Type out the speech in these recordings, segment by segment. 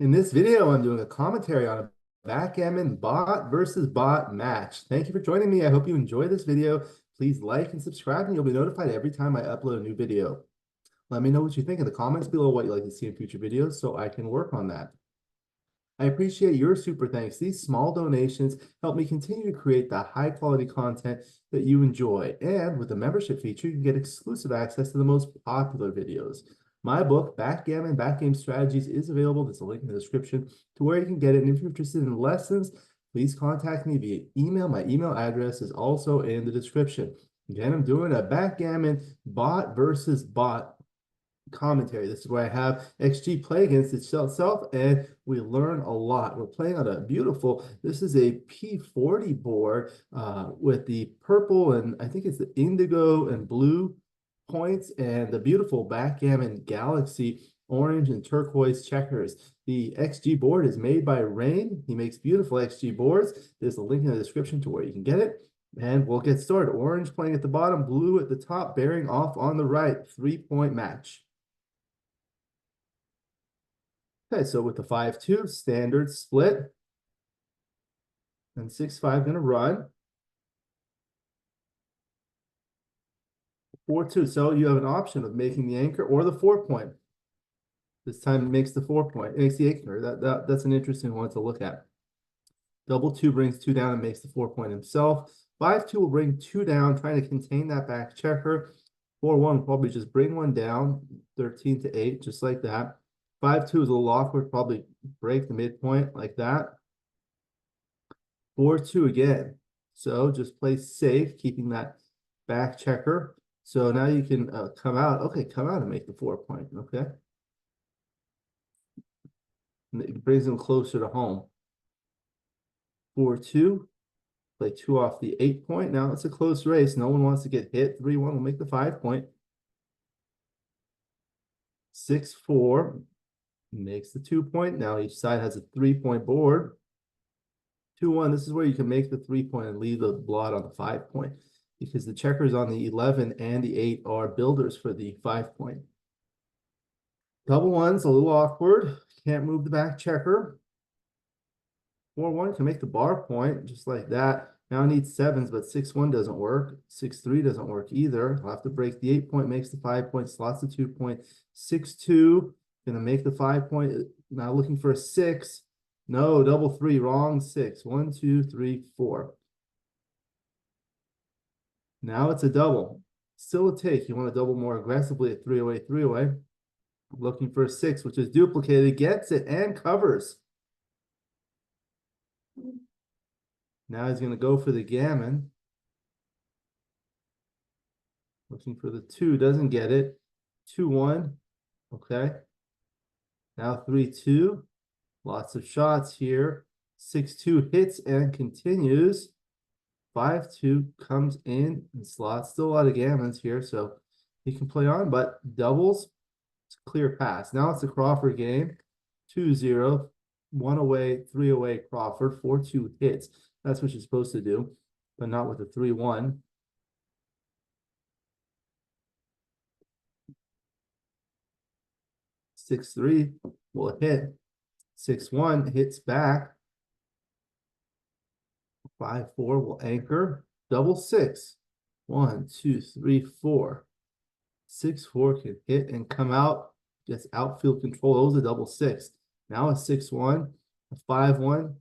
In this video, I'm doing a commentary on a backgammon bot versus bot match. Thank you for joining me. I hope you enjoy this video. Please like and subscribe, and you'll be notified every time I upload a new video. Let me know what you think in the comments below, what you'd like to see in future videos, so I can work on that. I appreciate your super thanks. These small donations help me continue to create the high quality content that you enjoy. And with the membership feature, you can get exclusive access to the most popular videos. My book, Backgammon Backgame Strategies, is available. There's a link in the description to where you can get it. And if you're interested in lessons, please contact me via email. My email address is also in the description. Again, I'm doing a backgammon bot versus bot commentary. This is where I have XG play against itself, and we learn a lot. We're playing on a beautiful, this is a P40 board with the purple and I think it's the indigo and blue points, and the beautiful backgammon galaxy orange and turquoise checkers. The XG board is made by Rain. He makes beautiful XG boards. There's a link in the description to where you can get it. And we'll get started. Orange playing at the bottom, blue at the top, bearing off on the right. 3-point match. Okay, so with the 5-2, standard split. And 6-5 gonna run. 4-2, so you have an option of making the anchor or the 4-point. This time it makes the 4-point, it makes the anchor. That's an interesting one to look at. Double 2 brings 2 down and makes the 4-point himself. 5-2 will bring 2 down, trying to contain that back checker. 4-1 will probably just bring 1 down, 13-8, just like that. 5-2 is a little awkward, probably break the midpoint like that. 4-2 again. So just play safe, keeping that back checker. So now you can come out. Okay, come out and make the 4-point. Okay. And it brings them closer to home. 4-2. Play 2 off the 8-point. Now it's a close race. No one wants to get hit. 3-1 will make the 5-point. 6-4 makes the 2-point. Now each side has a 3-point board. 2-1. This is where you can make the 3-point and leave the blot on the 5-point, because the checkers on the 11 and the 8 are builders for the 5-point. Double 1's a little awkward. Can't move the back checker. 4-1 can make the bar point, just like that. Now I need 7s, but 6-1 doesn't work. 6-3 doesn't work either. I'll have to break the 8-point, makes the 5-point, slots the 2-point. 6-2, gonna make the 5-point. Now looking for a 6. No, double 3, wrong 6. 1, 2, 3, 4. Now it's a double. Still a take. You want to double more aggressively at 3-away, 3-away. Looking for a 6, which is duplicated. Gets it and covers. Now he's going to go for the gammon. Looking for the 2. Doesn't get it. 2-1. Okay. Now 3-2. Lots of shots here. 6-2 hits and continues. 5-2 comes in and slots. Still a lot of gammons here, so he can play on, but doubles, it's a clear pass. Now it's a Crawford game. 2-0, 1 away, 3 away Crawford. 4-2 hits. That's what you're supposed to do, but not with the 3-1. Six 6-3 will hit. 6-1 hits back. 5-4 will anchor. Double 6. 1, 2, 3, 4. 6-4 can hit and come out. Gets outfield control. Those are double 6. Now a 6-1. A 5-1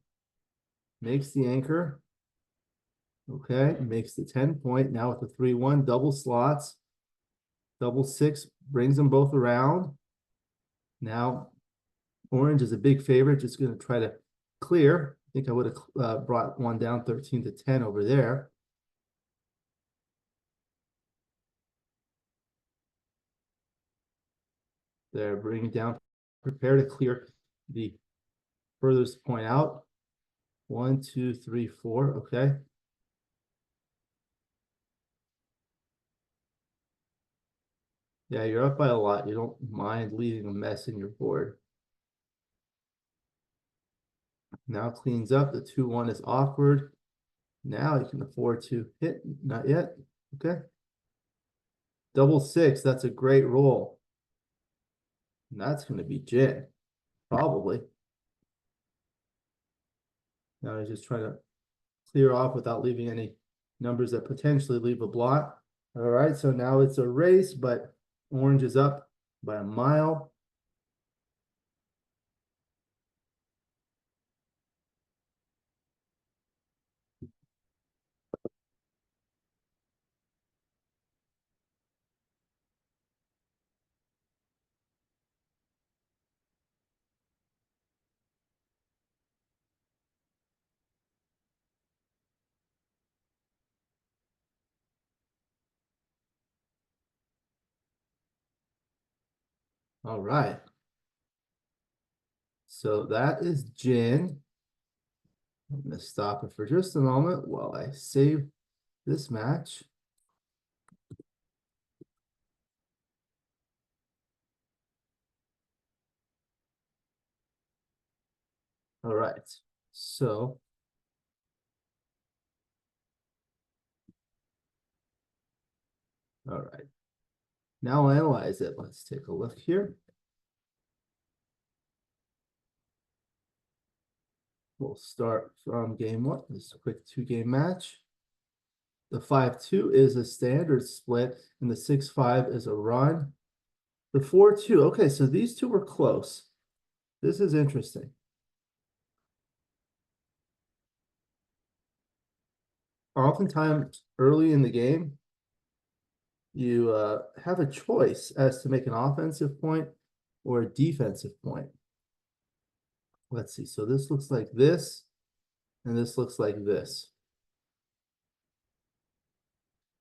makes the anchor. Okay, makes the 10-point. Now with the 3-1, double slots. Double 6 brings them both around. Now orange is a big favorite. Just going to try to clear. I think I would have brought 1 down 13-10 over there. There, bring it down. Prepare to clear the furthest point out. 1, 2, 3, 4. Okay. Yeah, you're up by a lot. You don't mind leaving a mess in your board. Now cleans up. The 2-1 is awkward. Now you can afford to hit. Not yet. Okay. Double 6. That's a great roll. And that's going to be gin. Probably. Now I just try to clear off without leaving any numbers that potentially leave a blot. All right, so now it's a race, but orange is up by a mile. All right. So that is Jin. I'm going to stop it for just a moment while I save this match. All right. So all right. Now analyze it. Let's take a look here. We'll start from game one. This is a quick 2-game match. The 5-2 is a standard split, and the 6-5 is a run. The 4-2, okay, so these two were close. This is interesting. Oftentimes, early in the game, you have a choice as to make an offensive point or a defensive point. Let's see, so this looks like this, and this looks like this.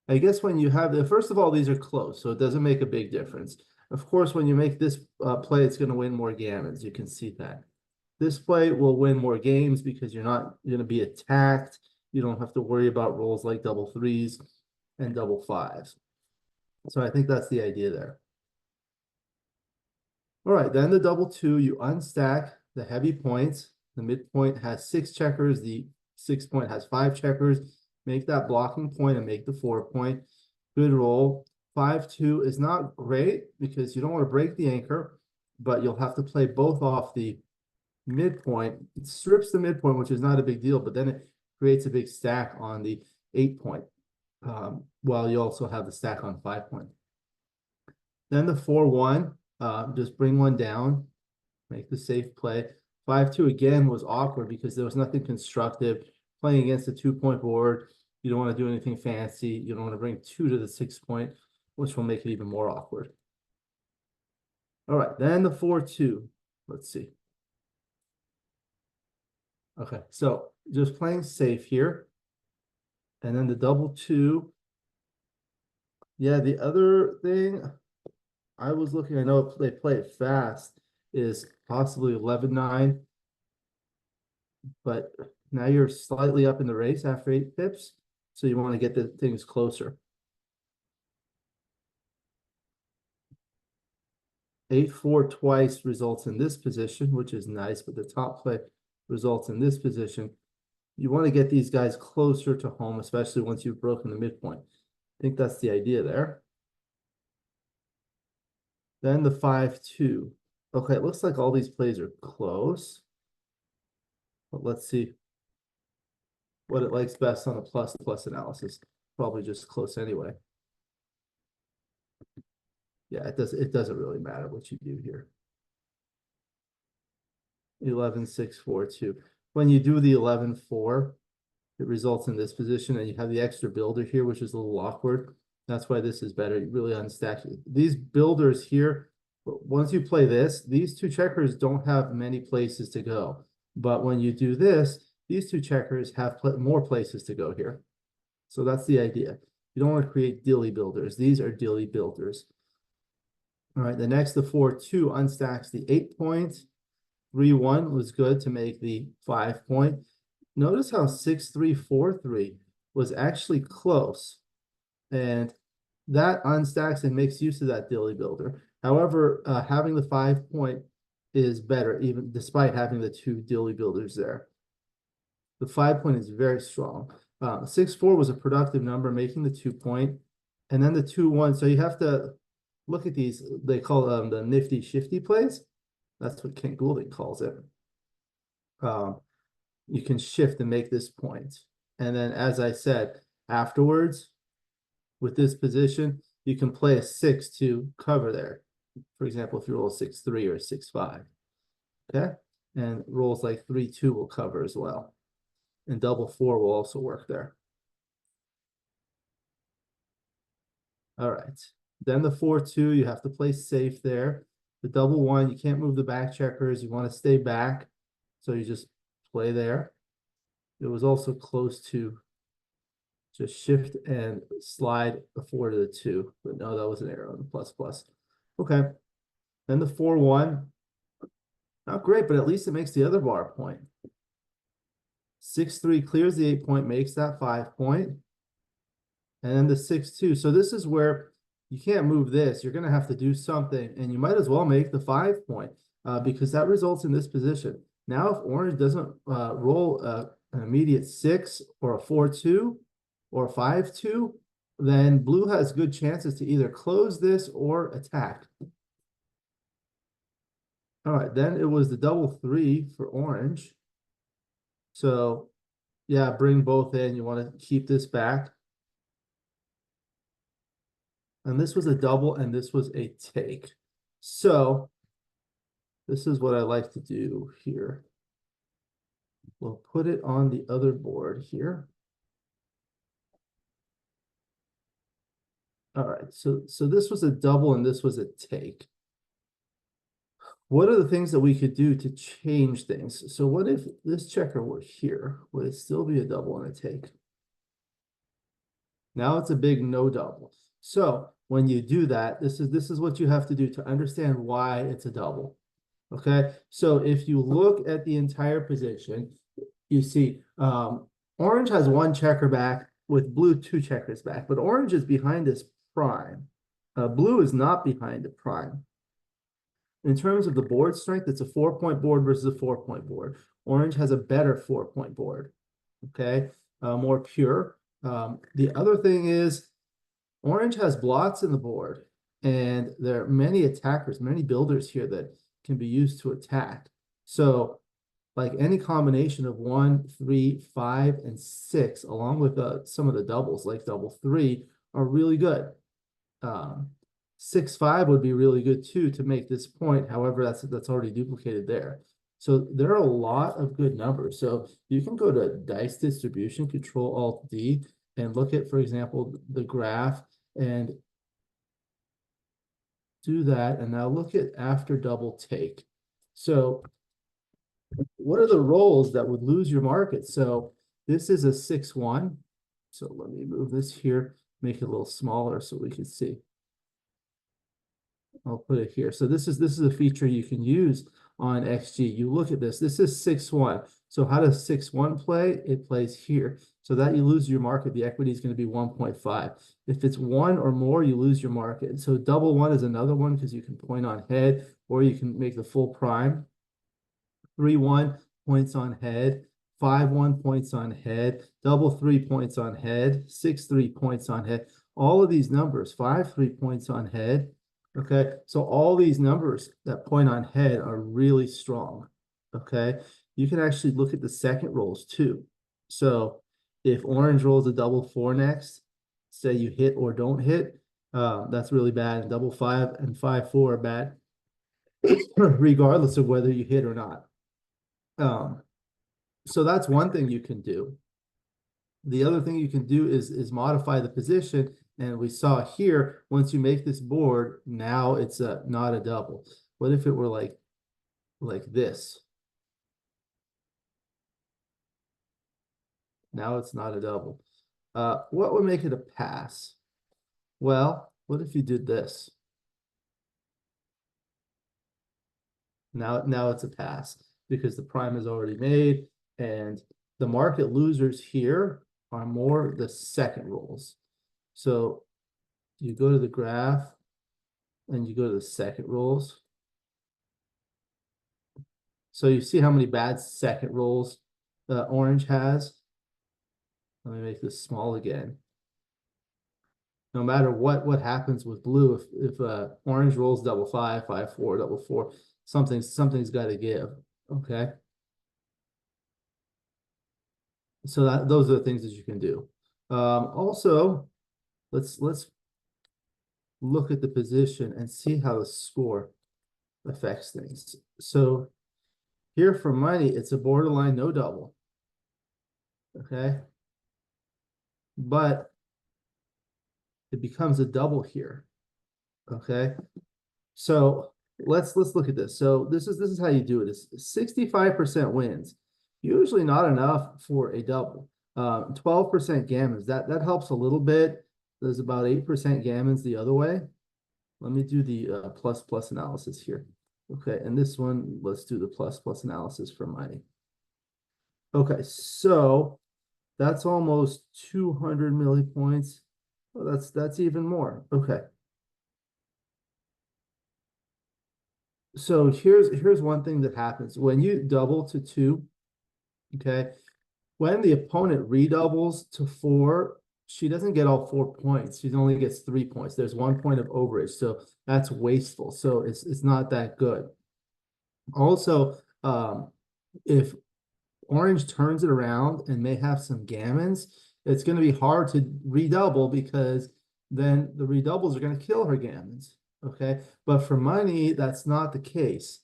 I guess when you have the first of all, these are close, so it doesn't make a big difference. Of course, when you make this play, it's going to win more gammons. You can see that. This play will win more games because you're not going to be attacked. You don't have to worry about rolls like double threes and double fives. So I think that's the idea there. All right, then the double two, you unstack the heavy points. The midpoint has 6 checkers. The 6 point has 5 checkers. Make that blocking point and make the 4 point. Good roll. 5-2 is not great because you don't want to break the anchor, but you'll have to play both off the midpoint. It strips the midpoint, which is not a big deal, but then it creates a big stack on the 8 point, while you also have the stack on 5 point. Then the 4-1, just bring one down, make the safe play. 5-2 again was awkward because there was nothing constructive. Playing against a 2-point board, you don't want to do anything fancy. You don't want to bring 2 to the 6 point, which will make it even more awkward. All right, then the 4-2. Let's see. Okay, so just playing safe here. And then the double 2. Yeah, the other thing I was looking, I know they play it fast, is possibly 11-9. But now you're slightly up in the race after 8 pips. So you want to get the things closer. 8-4 twice results in this position, which is nice, but the top play results in this position. You want to get these guys closer to home, especially once you've broken the midpoint. I think that's the idea there. Then the 5-2. Okay, it looks like all these plays are close. But let's see what it likes best on a plus analysis. Probably just close anyway. Yeah, it doesn't really matter what you do here. 11-6-4-2. When you do the 11-4, it results in this position, and you have the extra builder here, which is a little awkward. That's why this is better. You really unstack it. These builders here, once you play this, these 2 checkers don't have many places to go. But when you do this, these 2 checkers have more places to go here. So that's the idea. You don't want to create dilly builders. These are dilly builders. All right, the next, the 4-2 unstacks the 8 point. 3-1 was good to make the 5 point. Notice how 6-3-4-3 was actually close. And that unstacks and makes use of that dilly builder. However, having the 5 point is better, even despite having the 2 dilly builders there. The 5 point is very strong. 6-4 was a productive number, making the 2 point. And then the 2-1. So you have to look at these. They call them the nifty shifty plays. That's what Kent Goulding calls it. you can shift and make this point. And then, as I said, afterwards, with this position, you can play a 6 to cover there. For example, if you roll 6-3 or 6-5, okay? And rolls like 3-2 will cover as well. And double 4 will also work there. All right. Then the 4-2, you have to play safe there. The double 1, you can't move the back checkers. You want to stay back. So you just play there. It was also close to just shift and slide the 4 to the 2. But no, that was an error on the plus plus. Okay. Then the 4-1. Not great, but at least it makes the other bar point. 6-3 clears the 8 point, makes that 5 point. And then the 6-2. So this is where you can't move this. You're going to have to do something, and you might as well make the 5 point because that results in this position. Now, if orange doesn't roll an immediate 6 or a 4-2 or a 5-2, then blue has good chances to either close this or attack. All right, then it was the double 3 for orange. So, yeah, bring both in. You want to keep this back. And this was a double, and this was a take. So, this is what I like to do here. We'll put it on the other board here. All right, so this was a double, and this was a take. What are the things that we could do to change things? So what if this checker were here? Would it still be a double and a take? Now it's a big no double. So when you do that, this is what you have to do to understand why it's a double. Okay, so if you look at the entire position, you see orange has 1 checker back with blue 2 checkers back, but orange is behind this prime. Blue is not behind the prime. In terms of the board strength, it's a 4-point board versus a 4-point board. Orange has a better 4-point board, okay? More pure. The other thing is orange has blots in the board, and there are many attackers, many builders here that can be used to attack. So like any combination of 1, 3, 5, and 6, along with some of the doubles like double 3 are really good. 6-5 would be really good too to make this point. However, that's already duplicated there. So there are a lot of good numbers. So you can go to dice distribution, Control-Alt-D, and look at, for example, the graph and do that. And now look at after double take. So what are the rolls that would lose your market? So this is a 6-1. So let me move this here, make it a little smaller so we can see. I'll put it here. So this is a feature you can use on XG. You look at this. This is 6-1. So how does 6-1 play? It plays here. So that you lose your market. The equity is going to be 1.5. If it's 1 or more, you lose your market. So double 1 is another one because you can point on head, or you can make the full prime. 3-1 points on head. 5-1 points on head. Double 3 points on head. 6-3 points on head. All of these numbers. 5-3 points on head. Okay, so all these numbers that point on head are really strong. Okay, you can actually look at the second rolls too. So if orange rolls a double 4 next, say you hit or don't hit, that's really bad. And double 5 and 5-4 are bad, regardless of whether you hit or not. So that's one thing you can do. The other thing you can do is modify the position. And we saw here, once you make this board, now it's not a double. What if it were like this? Now it's not a double. What would make it a pass? Well, what if you did this? Now it's a pass because the prime is already made, and the market losers here are more the second rolls. So you go to the graph and you go to the second rolls. So you see how many bad second rolls orange has. Let me make this small again. No matter what happens with blue, if orange rolls double 5, 5-4, double 4, something's got to give. Okay. So that those are the things that you can do. Also, let's look at the position and see how the score affects things. So here for money, it's a borderline no double. Okay. But it becomes a double here. Okay. So let's look at this. So this is how you do it. It's 65% wins. Usually not enough for a double. 12% gammons. That helps a little bit. There's about 8% gammons the other way. Let me do the plus plus analysis here. Okay, and this one, let's do the plus plus analysis for money. Okay, so that's almost 200 millipoints. Well, that's even more. Okay. So here's one thing that happens when you double to 2, okay? When the opponent redoubles to 4, she doesn't get all 4 points. She only gets 3 points. There's 1 point of overage, so that's wasteful. So it's not that good. Also, if orange turns it around and may have some gammons, it's going to be hard to redouble because then the redoubles are going to kill her gammons. Okay. But for money, that's not the case.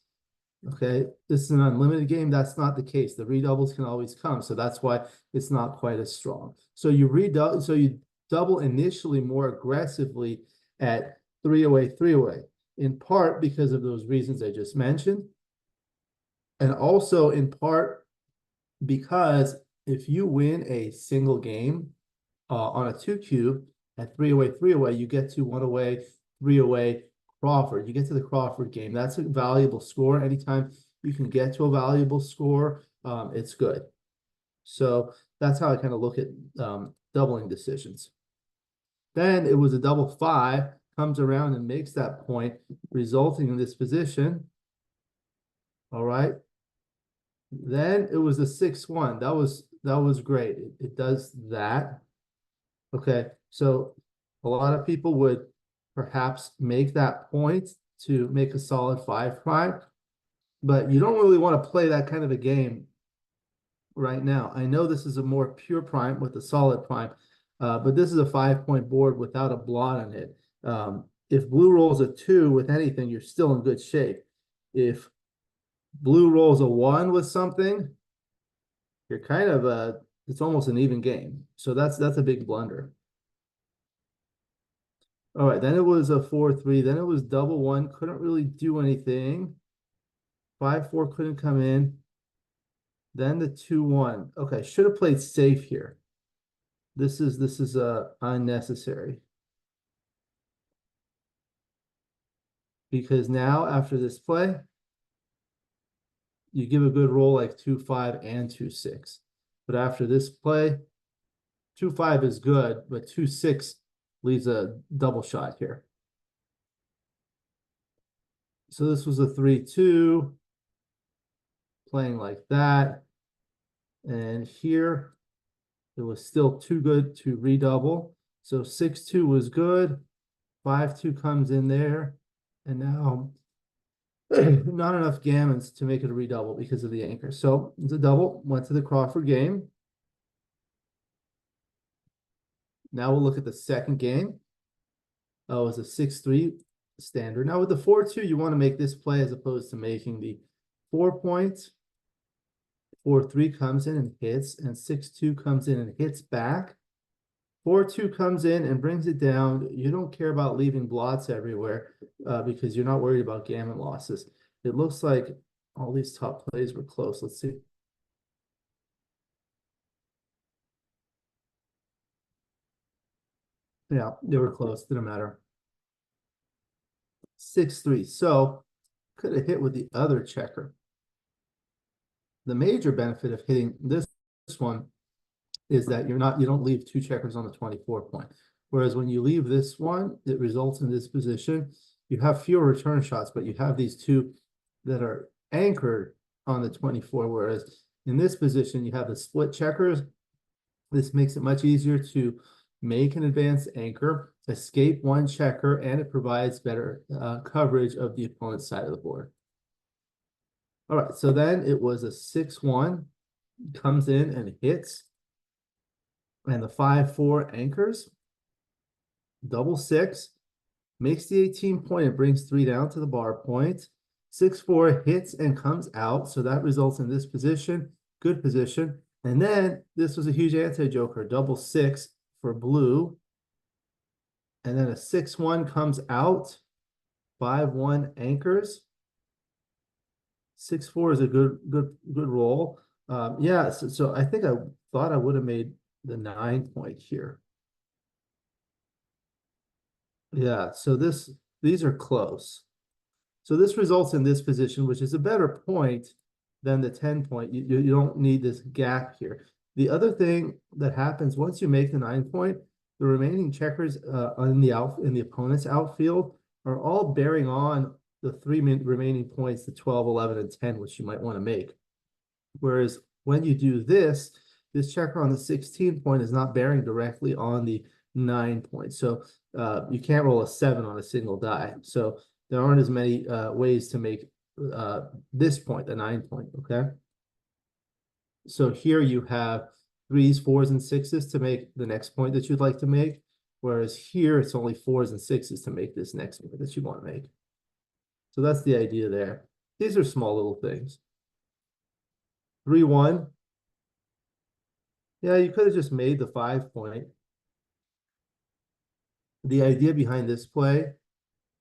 Okay. This is an unlimited game. That's not the case. The redoubles can always come. So that's why it's not quite as strong. So you double initially more aggressively at 3-away, 3-away, in part because of those reasons I just mentioned. And also in part because if you win a single game on a 2 cube at 3-away, 3-away, you get to 1-away, 3-away Crawford. You get to the Crawford game. That's a valuable score. Anytime you can get to a valuable score, it's good. So that's how I kind of look at doubling decisions. Then it was a double 5, comes around and makes that point, resulting in this position. All right. Then it was a 6-1. That was great. It does that. Okay, so a lot of people would perhaps make that point to make a solid 5 prime, but you don't really want to play that kind of a game right now. I know this is a more pure prime with a solid prime, but this is a 5-point board without a blot on it. If blue rolls a 2 with anything, you're still in good shape. If blue rolls a 1 with something, you're kind of it's almost an even game. So that's a big blunder. All right, then it was a 4-3. Then it was double 1. Couldn't really do anything. 5-4 couldn't come in. Then the 2-1. Okay, should have played safe here. This is unnecessary. Because now after this play, you give a good roll like 2-5 and 2-6. But after this play, 2-5 is good, but 2-6 leaves a double shot here. So this was a 3-2, playing like that. And here, it was still too good to redouble. So 6-2 was good. 5-2 comes in there. And now not enough gammons to make it a redouble because of the anchor. So it's a double, went to the Crawford game. Now we'll look at the second game. Oh, it was a 6-3 standard. Now with the 4-2, you want to make this play as opposed to making the 4 points. 4-3 comes in and hits, and 6-2 comes in and hits back. 4-2 comes in and brings it down. You don't care about leaving blots everywhere because you're not worried about gammon losses. It looks like all these top plays were close. Let's see. Yeah, they were close. Didn't matter. 6-3. So could have hit with the other checker. The major benefit of hitting this one is that you don't leave 2 checkers on the 24 point. Whereas when you leave this one, it results in this position. You have fewer return shots, but you have these 2 that are anchored on the 24. Whereas in this position, you have the split checkers. This makes it much easier to make an advanced anchor, escape 1 checker, and it provides better coverage of the opponent's side of the board. All right, so then it was a 6-1, comes in and hits. And the 5-4 anchors, double six, makes the 18 point, it brings 3 down to the bar point. 6-4 hits and comes out, so that results in this position, good position. And then this was a huge anti-joker, double six for blue. And then a 6-1 comes out, 5-1 anchors. 6-4 is a good roll. Yeah, so I think I thought I would have made the 9 point here. Yeah, so these are close. So this results in this position, which is a better point than the 10 point. You don't need this gap here. The other thing that happens once you make the 9 point, the remaining checkers in the opponent's outfield are all bearing on the 3 remaining points, the 12, 11, and 10, which you might want to make. Whereas when you do this, this checker on the 16 point is not bearing directly on the 9 point. So you can't roll a 7 on a single die. So there aren't as many ways to make this point, the 9 point, okay? So here you have 3s, 4s, and 6s to make the next point that you'd like to make, whereas here it's only 4s and 6s to make this next point that you want to make. So that's the idea there. These are small little things. 3-1. Yeah, you could have just made the 5 point. The idea behind this play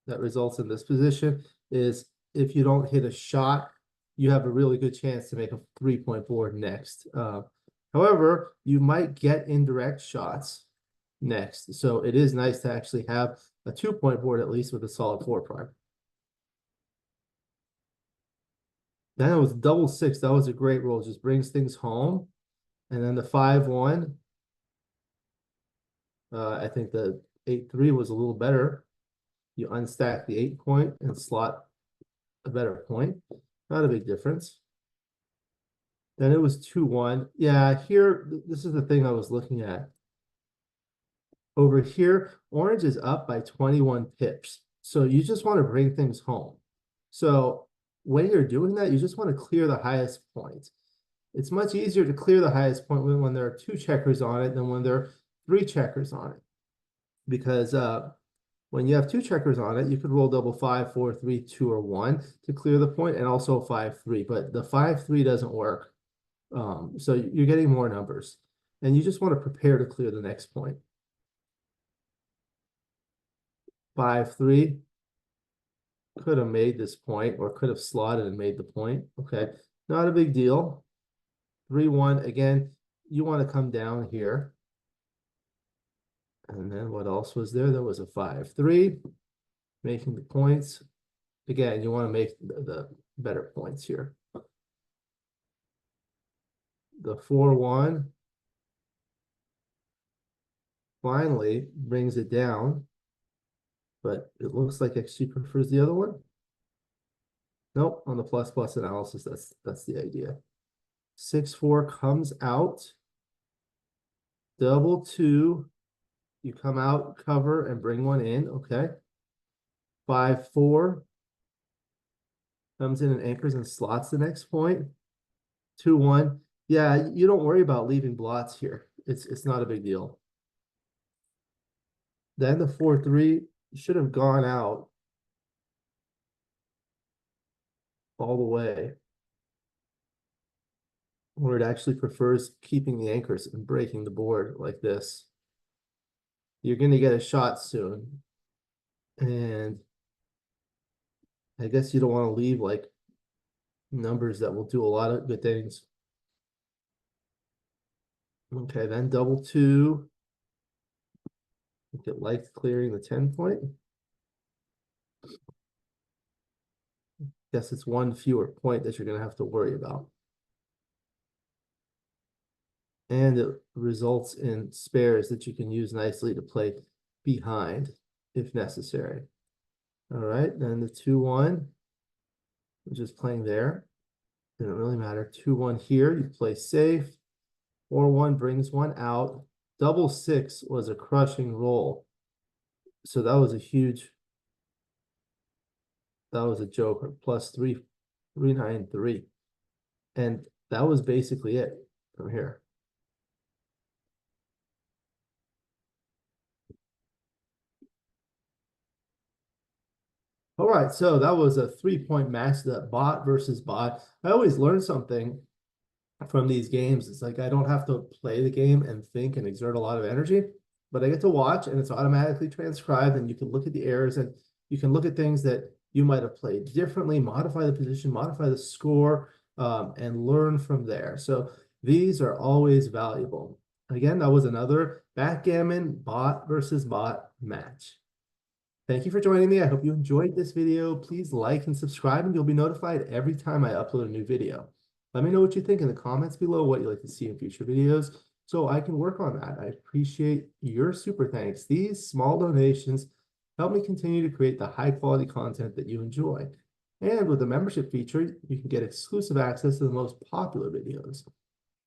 that results in this position is if you don't hit a shot, you have a really good chance to make a 3-point board next. However, you might get indirect shots next. So it is nice to actually have a 2-point board at least with a solid 4 prime. Then it was double six. That was a great roll. Just brings things home. And then the 5-1. I think the 8-3 was a little better. You unstack the 8 point and slot a better point. Not a big difference. Then it was 2-1. Yeah, here, this is the thing I was looking at. Over here, orange is up by 21 pips. So you just want to bring things home. So when you're doing that, you just want to clear the highest point. It's much easier to clear the highest point when there are 2 checkers on it than when there are 3 checkers on it. Because when you have 2 checkers on it, you could roll double 5, 4, 3, 2, or 1 to clear the point, and also 5-3. But the 5-3 doesn't work. So you're getting more numbers. And you just want to prepare to clear the next point. 5-3 could have made this point or could have slotted and made the point. Okay, not a big deal. 3-1, again, you want to come down here. And then what else was there? There was a 5-3, making the points. Again, you want to make the better points here. The 4-1 finally brings it down, but it looks like XG prefers the other one. Nope, on the plus analysis, that's the idea. 6-4 comes out. Double 2. You come out, cover, and bring one in. Okay. 5-4 comes in and anchors and slots the next point. 2-1. Yeah, you don't worry about leaving blots here. It's not a big deal. Then the 4-3 should have gone out all the way, where it actually prefers keeping the anchors and breaking the board like this. You're going to get a shot soon. And I guess you don't want to leave like numbers that will do a lot of good things. Okay, then double 2. It likes clearing the 10 point. Guess it's one fewer point that you're going to have to worry about. And it results in spares that you can use nicely to play behind if necessary. All right, then the 2-1, which is playing there. Didn't really matter. 2-1 here, you play safe. 4-1 brings one out. Double 6 was a crushing roll. So that was a huge, that was a joker. Plus 393. And that was basically it from here. All right, so that was a 3-point match, that bot versus bot. I always learn something from these games. It's like I don't have to play the game and think and exert a lot of energy, but I get to watch and it's automatically transcribed, and you can look at the errors and you can look at things that you might have played differently, modify the position, modify the score, and learn from there. So these are always valuable. Again, that was another backgammon bot versus bot match. Thank you for joining me. I hope you enjoyed this video. Please like and subscribe, and you'll be notified every time I upload a new video. Let me know what you think in the comments below, what you'd like to see in future videos, so I can work on that. I appreciate your super thanks. These small donations help me continue to create the high quality content that you enjoy. And with the membership feature, you can get exclusive access to the most popular videos.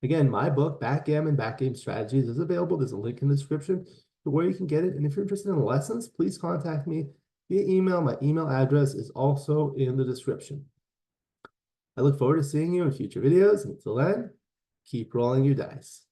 Again, my book, Backgammon Backgame Strategies, is available. There's a link in the description to where you can get it. And if you're interested in lessons, please contact me via email. My email address is also in the description. I look forward to seeing you in future videos. Until then, keep rolling your dice.